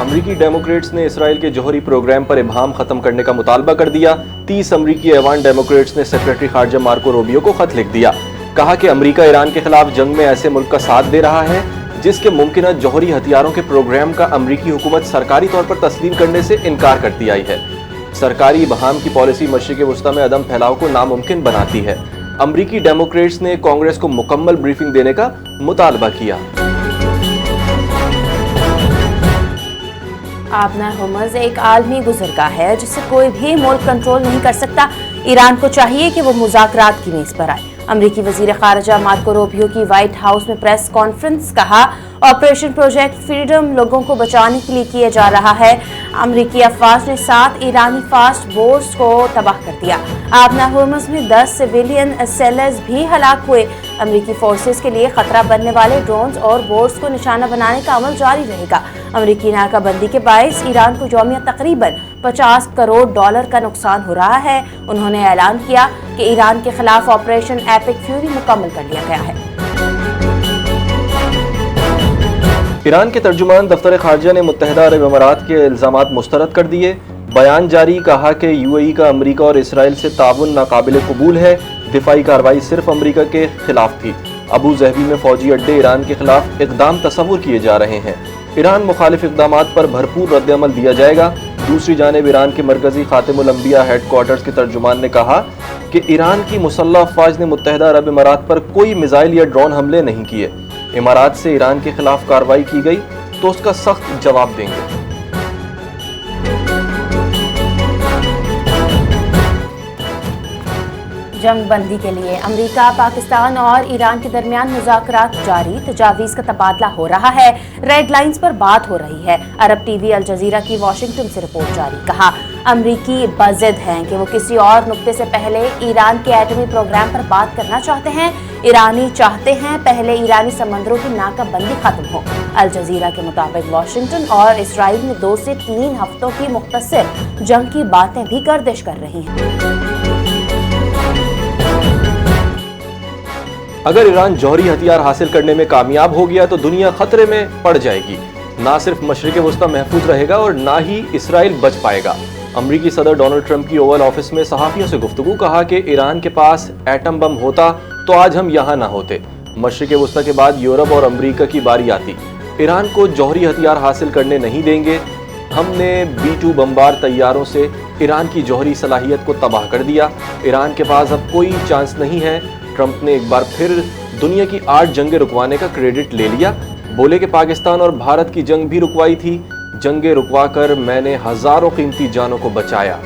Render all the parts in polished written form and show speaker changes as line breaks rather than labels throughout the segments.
امریکی ڈیموکریٹس نے اسرائیل کے جوہری پروگرام پر ابہام ختم کرنے کا مطالبہ کر دیا۔ 30 امریکی ایوان ڈیموکریٹس نے سیکرٹری خارجہ مارکو روبیو کو خط لکھ دیا۔ کہا کہ امریکہ ایران کے خلاف جنگ میں ایسے ملک کا ساتھ دے رہا ہے جس کے ممکنہ جوہری ہتھیاروں کے پروگرام کا امریکی حکومت سرکاری طور پر تسلیم کرنے سے انکار کرتی آئی ہے۔ سرکاری ابہام کی پالیسی مشرق وسطی میں عدم پھیلاؤ کو ناممکن بناتی ہے۔ امریکی ڈیموکریٹس نے کانگریس کو مکمل بریفنگ دینے کا مطالبہ کیا۔
آبنہ ہرمز ایک عالمی گزرگاہ ہے جسے کوئی بھی ملک کنٹرول نہیں کر سکتا۔ ایران کو چاہیے کہ وہ مذاکرات کی میز پر آئے۔ امریکی وزیر خارجہ مارکو روبیو کی وائٹ ہاؤس میں پریس کانفرنس۔ کہا آپریشن پروجیکٹ فریڈم لوگوں کو بچانے کے لیے کیا جا رہا ہے۔ امریکی افواج نے 7 ایرانی فاسٹ بورڈز کو تباہ کر دیا۔ آبنہ ہرمز میں 10 سویلین سیلرز بھی ہلاک ہوئے۔ امریکی فورسز کے لیے خطرہ بننے والے ڈرونز اور بورڈز کو نشانہ بنانے کا عمل جاری رہے گا۔ امریکی ناکہ بندی کے باعث ایران کو یومیہ تقریباً $50 کروڑ کا نقصان ہو رہا ہے۔ انہوں نے اعلان کیا کہ ایران کے خلاف آپریشن ایپک فیوری مکمل کر لیا گیا ہے۔
ایران کے ترجمان دفتر خارجہ نے متحدہ عرب امارات کے الزامات مسترد کر دیے۔ بیان جاری کہا کہ UAE کا امریکہ اور اسرائیل سے تعاون ناقابل قبول ہے۔ دفاعی کارروائی صرف امریکہ کے خلاف تھی۔ ابو ظہبی میں فوجی اڈے ایران کے خلاف اقدام تصور کیے جا رہے ہیں۔ ایران مخالف اقدامات پر بھرپور رد عمل دیا جائے گا۔ دوسری جانب ایران کے مرکزی خاتم الانبیاء ہیڈ کوارٹرز کے ترجمان نے کہا کہ ایران کی مسلح افواج نے متحدہ عرب امارات پر کوئی میزائل یا ڈرون حملے نہیں کیے۔ امارات سے ایران کے خلاف کارروائی کی گئی تو اس کا سخت جواب دیں گے۔
جنگ بندی کے لیے امریکہ، پاکستان اور ایران کے درمیان مذاکرات جاری۔ تجاویز کا تبادلہ ہو رہا ہے۔ ریڈ لائنز پر بات ہو رہی ہے۔ عرب ٹی وی الجزیرہ کی واشنگٹن سے رپورٹ جاری۔ کہا امریکی بضد ہیں کہ وہ کسی اور نقطے سے پہلے ایران کے ایٹمی پروگرام پر بات کرنا چاہتے ہیں۔ ایرانی چاہتے ہیں پہلے ایرانی سمندروں کی ناکہ بندی ختم ہو۔ الجزیرہ کے مطابق واشنگٹن اور اسرائیل میں 2 سے 3 ہفتوں کی مختصر جنگ کی باتیں بھی گردش کر رہی ہیں۔
اگر ایران جوہری ہتھیار حاصل کرنے میں کامیاب ہو گیا تو دنیا خطرے میں پڑ جائے گی۔ نہ صرف مشرق وسطی محفوظ رہے گا اور نہ ہی اسرائیل بچ پائے گا۔ امریکی صدر ڈونلڈ ٹرمپ کی اوول آفس میں صحافیوں سے گفتگو۔ کہا کہ ایران کے پاس ایٹم بم ہوتا تو آج ہم یہاں نہ ہوتے۔ مشرق وسطی کے بعد یورپ اور امریکہ کی باری آتی۔ ایران کو جوہری ہتھیار حاصل کرنے نہیں دیں گے۔ ہم نے B-2 بمبار طیاروں سے ایران کی جوہری صلاحیت کو تباہ کر دیا۔ ایران کے پاس اب کوئی چانس نہیں ہے۔ ٹرمپ نے ایک بار پھر دنیا کی 8 جنگیں رکوانے کا کریڈٹ لے لیا۔ بولے کہ پاکستان اور بھارت کی جنگ بھی رکوائی تھی۔ جنگیں رکوا کر میں نے ہزاروں قیمتی جانوں کو بچایا۔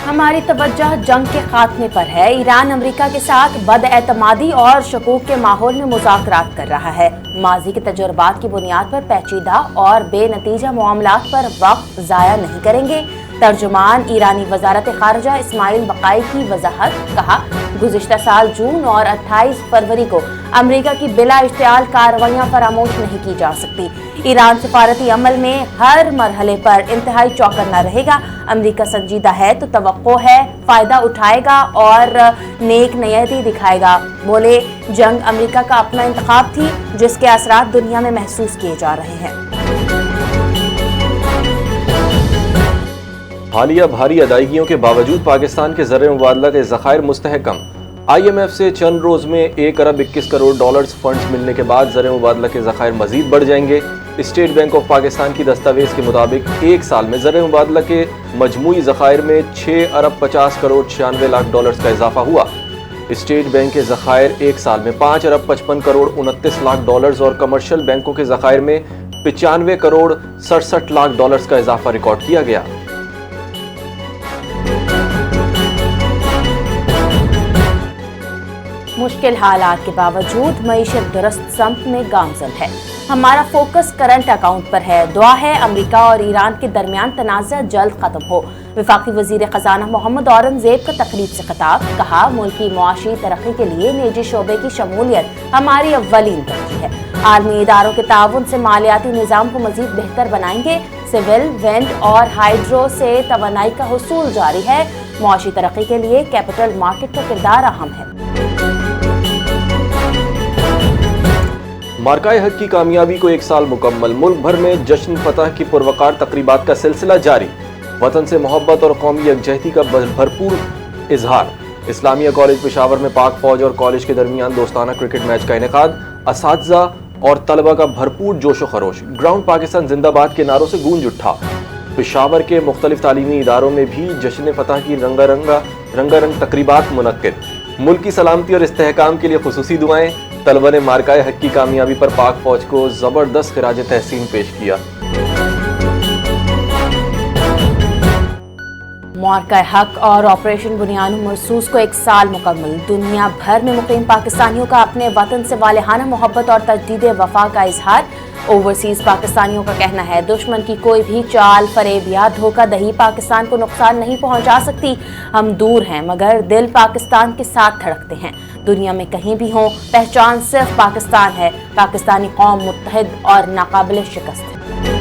ہماری توجہ جنگ کے خاتمے پر ہے۔ ایران امریکہ کے ساتھ بد اعتمادی اور شکوک کے ماحول میں مذاکرات کر رہا ہے۔ ماضی کے تجربات کی بنیاد پر پیچیدہ اور بے نتیجہ معاملات پر وقت ضائع نہیں کریں گے۔ ترجمان ایرانی وزارت خارجہ اسماعیل بقائی کی وضاحت۔ کہا گزشتہ سال جون اور 28 فروری کو امریکہ کی بلا اشتعال کارروائیاں فراموش نہیں کی جا سکتی۔ ایران سفارتی عمل میں ہر مرحلے پر انتہائی چوکنا رہے گا۔ امریکہ سنجیدہ ہے تو توقع ہے فائدہ اٹھائے گا اور نیک نیتی دکھائے گا۔ بولے جنگ امریکہ کا اپنا انتخاب تھی جس کے اثرات دنیا میں محسوس کیے جا رہے ہیں۔
حالیہ بھاری ادائیگیوں کے باوجود پاکستان کے زر مبادلہ کے ذخائر مستحکم۔ IMF سے چند روز میں $1.21 کروڑ فنڈز ملنے کے بعد زر مبادلہ کے ذخائر مزید بڑھ جائیں گے۔ اسٹیٹ بینک آف پاکستان کی دستاویز کے مطابق ایک سال میں زر مبادلہ کے مجموعی ذخائر میں $6.50 کروڑ 96 لاکھ کا اضافہ ہوا۔ اسٹیٹ بینک کے ذخائر ایک سال میں $5.55 کروڑ 29 لاکھ اور کمرشل بینکوں کے ذخائر میں $95 کروڑ 67 لاکھ کا اضافہ ریکارڈ کیا گیا۔
مشکل حالات کے باوجود معیشت درست سمت میں گامزن ہے۔ ہمارا فوکس کرنٹ اکاؤنٹ پر ہے۔ دعا ہے امریکہ اور ایران کے درمیان تنازع جلد ختم ہو۔ وفاقی وزیر خزانہ محمد اورنگزیب کا تقریب سے خطاب۔ کہا ملکی معاشی ترقی کے لیے نجی شعبے کی شمولیت ہماری اولین ترجیح ہے۔ عالمی اداروں کے تعاون سے مالیاتی نظام کو مزید بہتر بنائیں گے۔ سول، ونڈ اور ہائیڈرو سے توانائی کا حصول جاری ہے۔ معاشی ترقی کے لیے کیپٹل مارکیٹ کا کردار اہم ہے۔
مارکائے حق کی کامیابی کو 1 سال مکمل، ملک بھر میں جشن فتح کی پروقار تقریبات کا سلسلہ جاری، وطن سے محبت اور قومی یکجہتی کا بھرپور اظہار۔ اسلامیہ کالج پشاور میں پاک فوج اور کالج کے درمیان دوستانہ کرکٹ میچ کا انعقاد، اساتذہ اور طلبہ کا بھرپور جوش و خروش، گراؤنڈ پاکستان زندہ باد کے نعروں سے گونج اٹھا۔ پشاور کے مختلف تعلیمی اداروں میں بھی جشن فتح کی رنگا رنگ تقریبات منعقد، ملک کی سلامتی اور استحکام کے لیے خصوصی دعائیں۔ طلبہ نے مارکائے حق کی کامیابی پر پاک فوج کو زبردست خراج تحسین پیش کیا۔
مارکہ حق اور آپریشن بنیاد مرصوص کو 1 سال مکمل، دنیا بھر میں مقیم پاکستانیوں کا اپنے وطن سے والہانہ محبت اور تجدید وفا کا اظہار۔ اوورسیز پاکستانیوں کا کہنا ہے دشمن کی کوئی بھی چال، فریب یا دھوکہ دہی پاکستان کو نقصان نہیں پہنچا سکتی۔ ہم دور ہیں مگر دل پاکستان کے ساتھ دھڑکتے ہیں، دنیا میں کہیں بھی ہوں پہچان صرف پاکستان ہے، پاکستانی قوم متحد اور ناقابل شکست ہے۔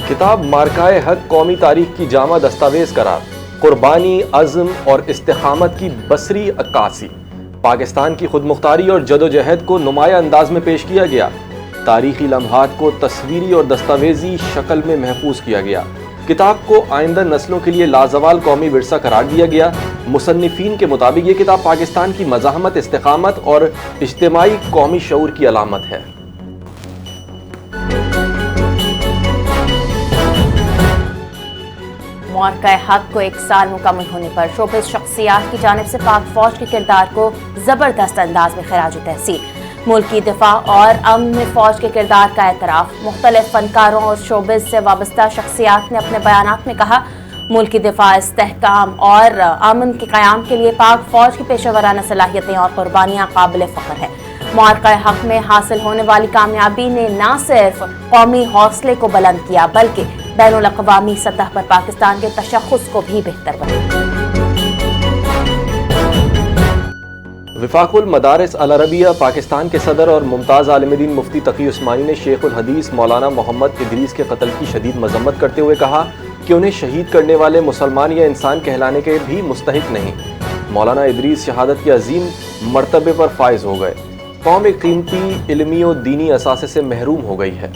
کتاب مارکائے حق قومی تاریخ کی جامع دستاویز قرار، قربانی، عزم اور استقامت کی بصری عکاسی، پاکستان کی خود مختاری اور جدوجہد کو نمایاں انداز میں پیش کیا گیا، تاریخی لمحات کو تصویری اور دستاویزی شکل میں محفوظ کیا گیا۔ کتاب کو آئندہ نسلوں کے لیے لازوال قومی ورثہ قرار دیا گیا۔ مصنفین کے مطابق یہ کتاب پاکستان کی مزاحمت، استقامت اور اجتماعی قومی شعور کی علامت ہے۔
مارکہ حق کو 1 سال مکمل ہونے پر شوبز شخصیات کی جانب سے پاک فوج کے کردار کو زبردست انداز میں خراج تحسین، ملکی دفاع اور امن میں فوج کے کردار کا اعتراف۔ مختلف فنکاروں اور شوبز سے وابستہ شخصیات نے اپنے بیانات میں کہا ملکی دفاع، استحکام اور امن کے قیام کے لیے پاک فوج کی پیشہ ورانہ صلاحیتیں اور قربانیاں قابل فخر ہیں۔ مارکہ حق میں حاصل ہونے والی کامیابی نے نہ صرف قومی حوصلے کو بلند کیا بلکہ بین الاقوامی سطح پر پاکستان کے تشخص کو بھی بہتر بنایا۔
وفاق المدارس العربیہ پاکستان کے صدر اور ممتاز عالم دین مفتی تقی عثمانی نے شیخ الحدیث مولانا محمد ادریس کے قتل کی شدید مذمت کرتے ہوئے کہا کہ انہیں شہید کرنے والے مسلمان یا انسان کہلانے کے بھی مستحق نہیں۔ مولانا ادریس شہادت کے عظیم مرتبے پر فائز ہو گئے، قوم ایک قیمتی علمی و دینی اثاثے سے محروم ہو گئی ہے۔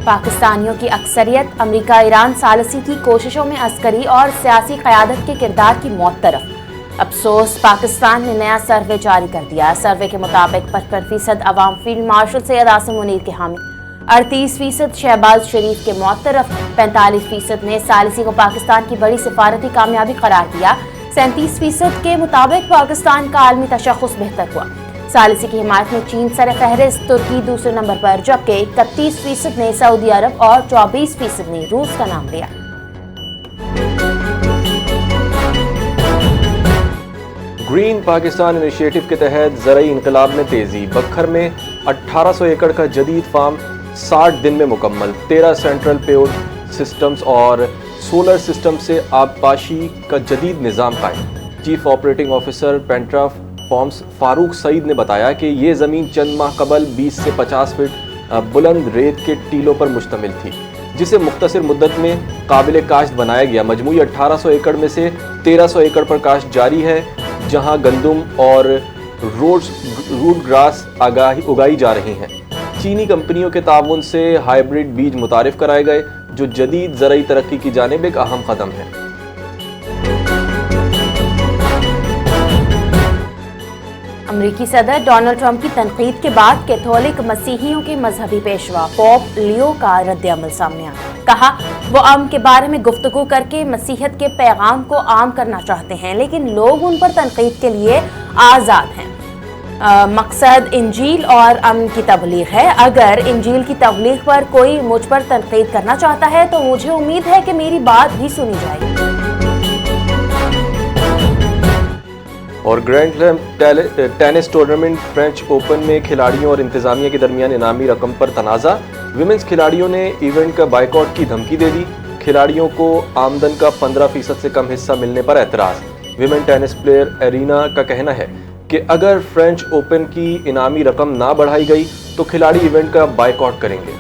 پاکستانیوں کی اکثریت امریکہ ایران ثالثی کی کوششوں میں عسکری اور سیاسی قیادت کے کردار کی موت طرف۔ افسوس، پاکستان نے نیا سروے جاری کر دیا۔ سروے کے مطابق 55% عوام فیلڈ مارشل سید عاصم منیر کے حامی، 38% شہباز شریف کے موت طرف، 45% نے ثالثی کو پاکستان کی بڑی سفارتی کامیابی قرار دیا، 37% کے مطابق پاکستان کا عالمی تشخص بہتر ہوا۔ ثالثی کی حمایت میں چین سر فہرست، ترکی دوسرے نمبر پر، جبکہ 31% نے سعودی عرب اور 24% نے روس کا نام لیا۔
گرین پاکستان انیشیٹو کے تحت زرعی انقلاب میں تیزی، بکھر میں 1800 ایکڑ کا جدید فارم 60 دن میں مکمل، 13 سینٹرل پیوڈ سسٹمز اور سولر سسٹم سے آبپاشی کا جدید نظام قائم۔ چیف آپریٹنگ آفیسر پینٹرا فارمز فاروق سعید نے بتایا کہ یہ زمین چند ماہ قبل 20 سے 50 فٹ بلند ریت کے ٹیلوں پر مشتمل تھی، جسے مختصر مدت میں قابل کاشت بنایا گیا۔ مجموعی 1800 ایکڑ میں سے 1300 ایکڑ پر کاشت جاری ہے، جہاں گندم اور روٹ گراس اگائی جا رہی ہیں۔ چینی کمپنیوں کے تعاون سے ہائیبرڈ بیج متعارف کرائے گئے، جو جدید زرعی ترقی کی جانب ایک اہم قدم ہے۔
امریکی صدر ڈونلڈ ٹرمپ کی تنقید کے بعد کیتھولک مسیحیوں کے مذہبی پیشوا پوپ لیو کا رد عمل سامنے آیا۔ کہا وہ امن کے بارے میں گفتگو کر کے مسیحیت کے پیغام کو عام کرنا چاہتے ہیں، لیکن لوگ ان پر تنقید کے لیے آزاد ہیں۔ مقصد انجیل اور امن کی تبلیغ ہے۔ اگر انجیل کی تبلیغ پر کوئی مجھ پر تنقید کرنا چاہتا ہے تو مجھے امید ہے کہ میری بات بھی سنی جائے گی۔
اور grand slam tennis tournament French Open میں کھلاڑیوں اور انتظامیہ کے درمیان انعامی رقم پر تنازع، ویمنز کھلاڑیوں نے ایونٹ کا بائیکاٹ کی دھمکی دے دی، کھلاڑیوں کو آمدن کا 15% سے کم حصہ ملنے پر اعتراض۔ ویمن ٹینس پلیئر ایرینا کا کہنا ہے کہ اگر فرینچ اوپن کی انعامی رقم نہ بڑھائی گئی تو کھلاڑی ایونٹ کا بائیکاٹ کریں گے۔